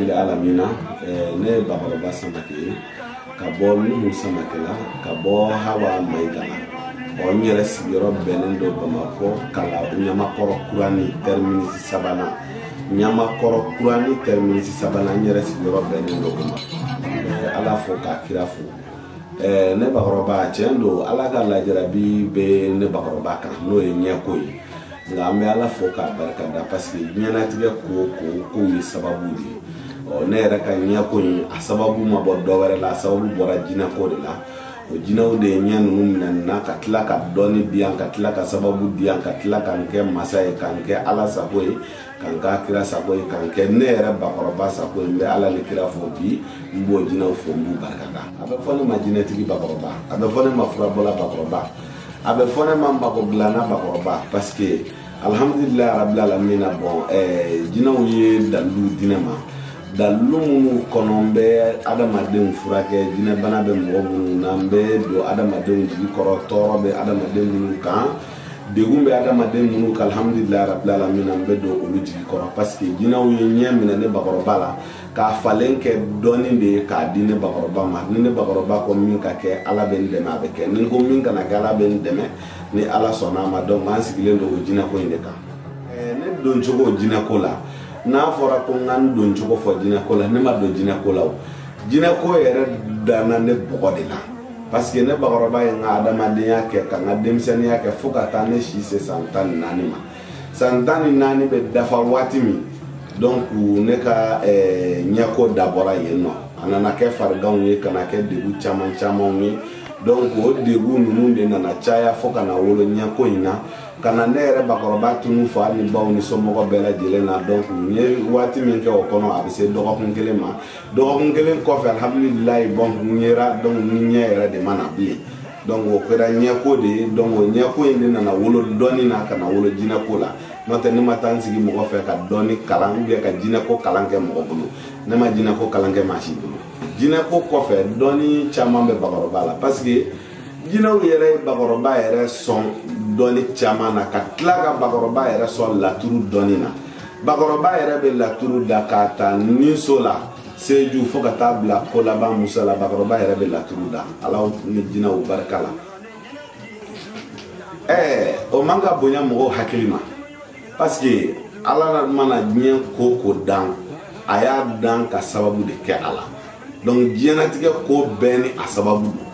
rabbil alamina ne bakoroba samake ka bɔ Nuhu Samakela ka bɔ Hawa Maigana o nyere sigiro benen do Bamako kala Nyamakɔrɔ kurani terminus sabana Nyamakɔrɔ kurani terminus sabana nyere sigiro benen do Bamako ala fo ka kira fo ne bakoroba chendo ala ka lajarabi be ne bakoroba kan no ye nyeko yi nga ambe ala fo ka barka da parce que nyana tige ko yi sababu di ne yɛrɛ ka ɲɛko in a sababu ma bɔ dɔ wɛrɛ la a sababu bɔra jinɛko de la o jinɛw de ye ɲɛ ninnu minɛ na ka tila ka dɔɔni di yan ka tila ka sababu di yan ka tila ka n kɛ masa ye ka n kɛ ala sago ye ka n k'a kira sago ye ka n kɛ ne yɛrɛ bakɔrɔba sago ye n bɛ ala ni kira fɔ bi n b'o jinɛw fɔ n b'u barikada a bɛ fɔ ne ma jinɛtigi bakɔrɔba a bɛ fɔ ne ma furabɔla bakɔrɔba a bɛ fɔ ne ma magobilana bakɔrɔba parce que alhamdulilayi rabbil alamina bon jinɛw ye dalilu di ne ma dalilu minnu kɔnɔ n bɛ adamadenw furakɛ jinɛbana bɛ mɔgɔ minnu na n bɛ don adamadenw jigi kɔrɔ tɔɔrɔ bɛ adamaden minnu kan degun bɛ adamaden minnu kan alhamdulilayi rabbil alamina n bɛ don olu jigi kɔrɔ parce que jinɛw ye ɲɛ minɛ ne bakɔrɔba la k'a falen kɛ dɔɔni de ye k'a di ne bakɔrɔba ma ni ne bakɔrɔba ko min ka kɛ ala bɛ n dɛmɛ a bɛ kɛ ni ko min kana kɛ ala bɛ n dɛmɛ ni ala sɔnna a ma donc an sigilen don o jinɛko in de kan ne don cogo jinɛko la n'a fɔra ko n ka n don cogo fɔ jinɛko la ne ma don jinɛko la o jinɛko yɛrɛ danna ne bɔgɔ de la parce que ne bakɔrɔba ye n ka adamadenya kɛ ka n ka denmisɛnniya kɛ fo ka taa ne si se san 14 ma san 14 bɛ dafa waati min donc ne ka ɲɛko dabɔra yen nɔ a nana kɛ fariganw ye ka na kɛ degun caman camanw ye donc o degun ninnu de nana caya fo ka na wolo ɲɛko in na ka na ne yɛrɛ bakɔrɔba tunu fa ni baw ni somɔgɔ bɛɛ lajɛlen na donc n ye waati min kɛ o kɔnɔ a bɛ se dɔgɔkun kelen ma dɔgɔkun kelen kɔfɛ alhamdulilayi bon n yera donc ni ɲɛ yɛrɛ de ma na bilen donc o kɛra ɲɛko de ye donc o ɲɛko in de nana wolo dɔɔni na ka na wolo jinɛko la n'o tɛ ne ma taa n sigi mɔgɔ fɛ ka dɔɔni kalan ou bien ka jinɛko kalan kɛ mɔgɔ bolo ne ma jinɛko kalan kɛ maa si bolo jinɛko kɔfɛ dɔɔni caman bɛ bakɔrɔba la parce que jinɛw yɛrɛ ye bakɔrɔba yɛrɛ sɔn dɔɔni caman na ka tila ka bakɔrɔba yɛrɛ sɔn laturu dɔɔni na bakɔrɔba yɛrɛ bɛ laturu da k'a ta ninso la seju fo ka taa bila ko laban musa la bakɔrɔba yɛrɛ bɛ laturu da ala ni jinɛw barika la o man ka bonya mɔgɔw hakili ma parce que ala mana diɲɛ ko ko dan a y'a dan ka sababu de kɛ a la donc diɲɛlatigɛ ko bɛɛ ni a sababu don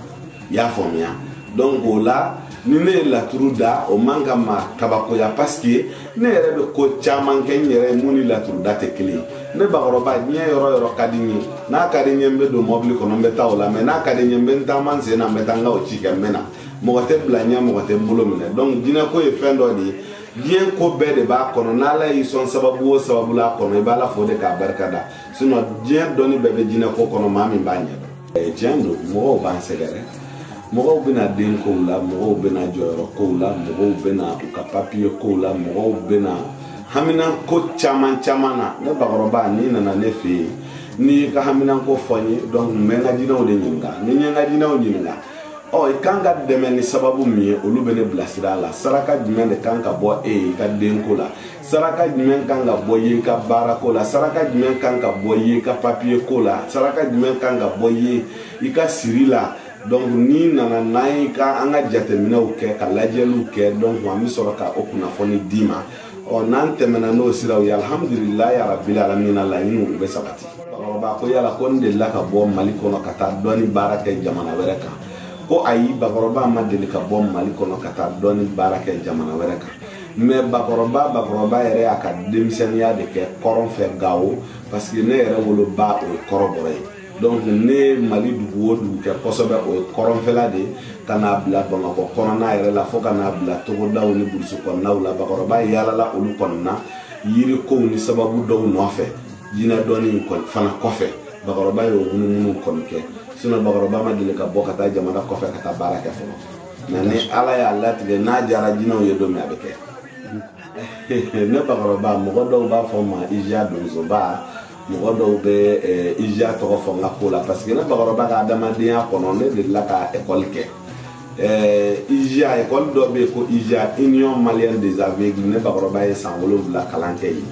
i y'a faamuya donc o la ni ne ye laturu da o man ka ma kabakoya parce que ne yɛrɛ bɛ ko caman kɛ n yɛrɛ mun ni laturu da tɛ kelen ne bakɔrɔba diɲɛ yɔrɔ yɔrɔ ka di n ye n'a ka di n ye n bɛ don mɔbili kɔnɔ n bɛ taa o la mais n'a ka di n ye n bɛ n taama n sen na n bɛ taa n ka o ci kɛ n bɛ na mɔgɔ tɛ bila ɲɛ mɔgɔ tɛ n bolo minɛ donc jinɛko ye fɛn dɔ de ye diɲɛ ko bɛɛ de b'a kɔnɔ n'ala y'i sɔn sababu o sababu la kɔnɔ i b'a la fo de k'a barika da sinon diɲɛ dɔnni bɛɛ bɛ jinɛko kɔnɔ maa min b'a ɲɛdɔn tiɲɛ don mɔgɔw b'an sɛgɛrɛ mɔgɔw bɛna den kow la mɔgɔw bɛna jɔyɔrɔ kow la mɔgɔw bɛna u ka papiye kow la mɔgɔw bɛna hamina ko caman caman na ne bakɔrɔba n'i nana ne fɛ yen n'i y'i ka hamina ko fɔ n ye donc n bɛ n ka jinɛw de ɲininka ni n ye n ka jinɛw ɲininka i kan ka dɛmɛ ni sababu min ye olu bɛ ne bilasira a la saraka jumɛn de kan ka bɔ e ye i ka denko la saraka jumɛn kan ka bɔ ye i ka baarako la saraka jumɛn kan ka bɔ ye i ka papiye ko la saraka jumɛn kan ka bɔ ye i ka siri la donc ni nana n'an ye an ka jateminɛw kɛ ka lajɛliw kɛ donc an bɛ sɔrɔ ka o kunnafoni d'i ma n'an tɛmɛna n'o siraw ye alhamdulilayi rabbil alamina laɲiniw bɛ sabati bakɔrɔba ko yala ko n delila ka bɔ mali kɔnɔ ka taa dɔɔni baara kɛ jamana wɛrɛ kan ko ayi bakɔrɔba ma deli ka bɔ mali kɔnɔ ka taa dɔɔni baara kɛ jamana wɛrɛ kan mais bakɔrɔba yɛrɛ y'a ka denmisɛnniya de kɛ kɔrɔn fɛ Gawo parce que ne yɛrɛ woloba o ye kɔrɔbɔrɔ ye donc ne mali dugu o dugu kɛ kosɛbɛ o ye kɔrɔnfɛla de ka n'a bila bamakɔ kɔnɔna yɛrɛ la fo ka n'a bila togodaw ni burusi kɔnɔnaw la bakɔrɔba yaalala olu kɔnɔna yiri kow ni sababu dɔw nɔfɛ jinɛ dɔɔni fana kɔfɛ bakɔrɔba y'o munumunu kɔni kɛ sinon bakɔrɔba ma deli ka bɔ ka taa jamana kɔfɛ ka taa baara kɛ fɔlɔ mais ni ala y'a latigɛ n'a jara jinɛw ye don min a bɛ kɛ ne bakɔrɔba mɔgɔ dɔw b'a fɔ ma Ija Donsoba mɔgɔ dɔw bɛ Ija tɔgɔ fɔ n ka ko la parce que ne bakɔrɔba ka adamadenya kɔnɔ ne delila ka école kɛ Ija école dɔ bɛ yen ko Ija Union Malienne des Aveugles ne bakɔrɔba ye san 7 kalan kɛ yen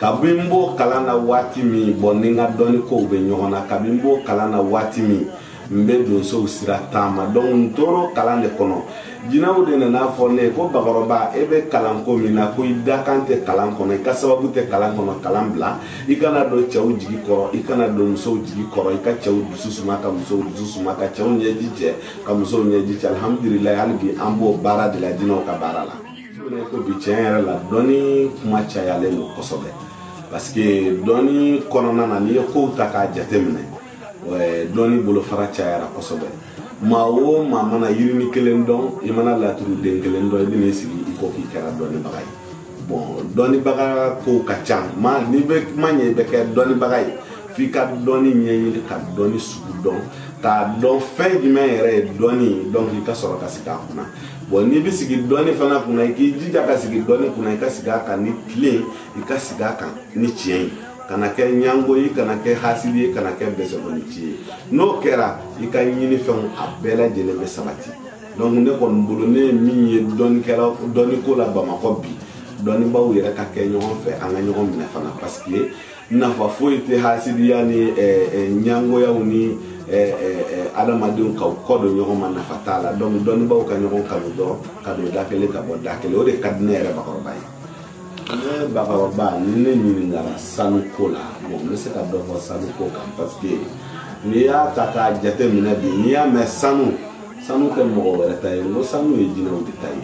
kabimbo kalana wati mi boninga doni ko be nyona kabimbo kalana wati mi mbe donso sira tama donc toro kalande kono jinawu de na fonne ko bagoroba ebe kalanko mina ko idakante kalanko na ka sababu te kalanko na kalambla ikana do chawu jigi koro ikana do muso jigi koro ika chawu dususuma ka muso dususuma ka chawu nyejije ka muso nyejije alhamdulillah halbi ambo bara de la dino ka barala ne ko bi chenere la doni kuma chayale no kosobe parce que doni konona na ni ko taka jatemne doni bolo fara chayara kosobe mawo mana yirini kelen don imana laturu den kelen don dini sigi iko ki kera doni bagay bon doni baga ko kachan ma ni be manye be ke doni bagay fi ka doni nyeyi ka doni sugu don ka don fe jime yere doni donc ka soro ka sika kuna bon ni bi sigi doni fana kuna ki jija ka sigi doni kuna ka siga ka ni clean ka siga ka ni chien kana ke nyango yi kana ke hasili kana ke bezoboniti no kera ika nyini fen abela jele be sabati donc ne kon bulu ne minye don kera doni ko la ba mako bi doni ba wira ka ke nyon fe anga nyon mina fana parce que na fa fo ite hasili yani nyango ya uni adama de ka ko do nyon man na fatala donc doni ba ka nyon ka do dakele ka bo dakele o de kadnere ba ko bay Bakaroba ni ngara sanu kola bon ne se ka do fo sanu ko kan parce que ni ya taka jate mina bi ni ya me sanu ke mo wala tay mo sanu e jina o tay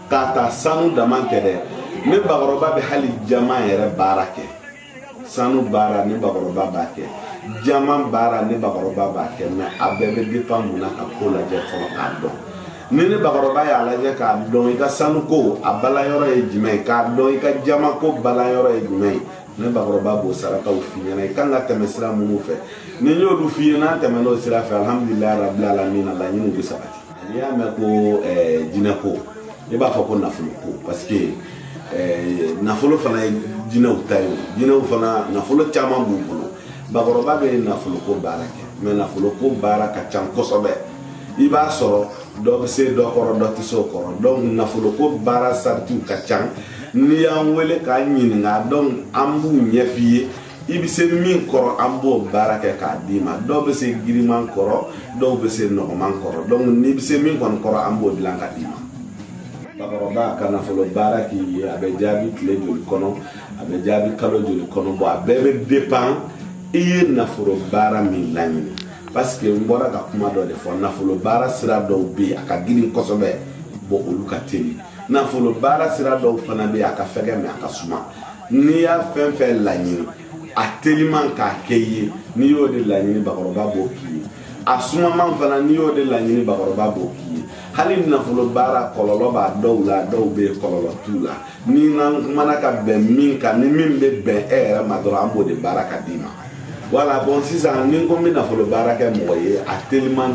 kata sanu da man kede ne Bakaroba be hali jama yere barake sanu bara ni Bakaroba ba ke jama bara ni Bakaroba ba ke mais abebe dépend muna ka kola je fo ka do nene Bakaroba ya alaje ka don ika sanu ko abala yoro e jime ka don ika jama ko bala yoro e jime ne Bakaroba bo saraka o finya na kanga temesra mu fe ni nyodu fiye na temelo sira fe alhamdulillah rabbil alamin Allah nyinu bi sabati ya me ko jina ko e ba fa ko nafulu ko parce que nafulu fana jina utayo jina fana nafulu chama bu Bakaroba be nafulu ko barake me nafulu ko baraka cham ko sobe iba soro do se do koro do tiso koro donc nafulo ko bara sartu kacang ni an wele ka nyini nga donc ambu nyefiye ibi se min koro ambo baraka ka dima do be se giriman koro do be se no man koro donc ni bi se min kon koro ambo bilanka dima Bakaroba kana fulo baraki abe jabi kle joli kono abe jabi kalo joli kono bo abe dépend e nafulo bara min lanyini parce que mbora ka kuma do de fo nafulo bara sira do bi aka gilin kosobe bo oluka teli nafulo bara sira do fana bi aka fege me aka suma ni ya fenfe lanyi ateli man ka keye ni yo de lanyi Bakaroba bo ki asuma man fana ni yo de lanyi Bakaroba bo ki hali nafulo bara kololo ba do la do be kololo tula ni nan manaka be min ka ni min be be era madoro ambo de baraka dima. Voilà, bon, si ça n'est comme une affaire de baraka moye, à tellement,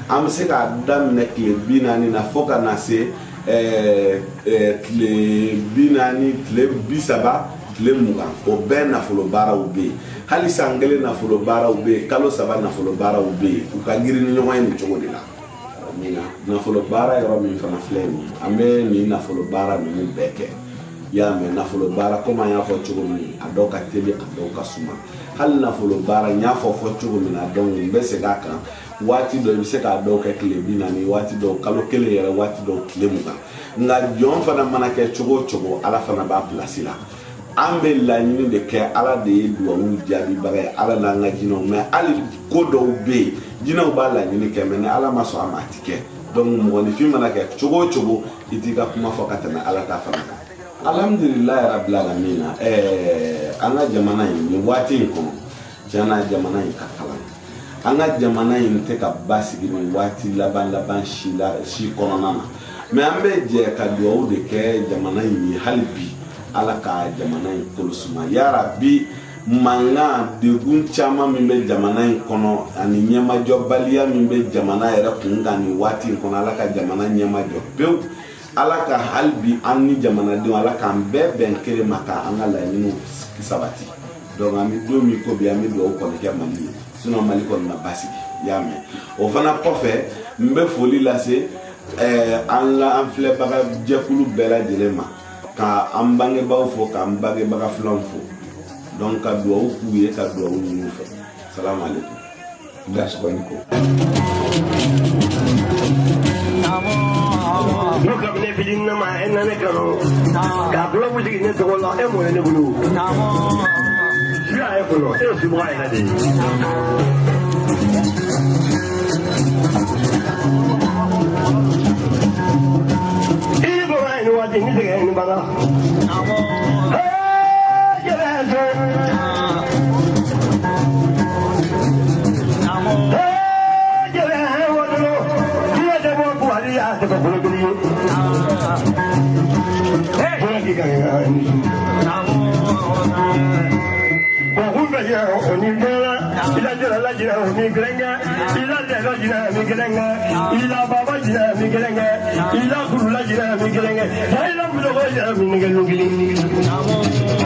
am se ka dam ne kle binani na foka na se kle binani kle bisaba kle mugan o ben na folo bara ube hali sangele na folo bara ube kalo saba na folo bara ube u ka giri ni nyoma ni chogo de la mina na folo bara yoro mi fana fleni ambe ni na folo bara ni beke ya me na folo bara koma ya fo chogo mi adoka tele adoka suma hal na folo bara nya fo chogo mi na don mbese gaka wati do bi se ka do ka kle binani wati do kalo kele yere wati do kle mugan nga jon fana manake chogo ala fana ba place la ambe la nyini de ke ala de do wu jabi bare ala na nga jino mais ali ko do be jino ba la nyini ke men ala maso amatike donc mo ni fi manake chogo itika kuma fokata na ala ta fana alhamdulillah rabbil alamin ana jamana ni wati ko jana jamana kakala anga jamana inte ka basigi ni wati laban shi kononana me ambe je ka do de ke jamana ni halbi ala ka jamana kolusuma ya rabbi manga de gun chama mimbe jamana kono ani nyema jobalia mimbe jamana era kunga ni wati kono ala ka jamana nyema jobew ala ka halbi anni jamana de ala ka mbebe kere maka anga la ni sabati donc ami do mi ko bi ami do ko ke mali sino mali ko na basigi yame o fana kofe mbe foli la se an la an fle baga jekulu bela dilema ka an bangebaaw fo ka an bangebaga filan fo donc ka duwawu k'u ye ka duwawu ɲini fɛ salamu aleykum Dasbanko. No kabine filin na ma enna ne karo ka blo musiki ne to la e mo ne bulu ya e bulu e si mo ai na de e bo ai no wa de ni de ni bala ya ba so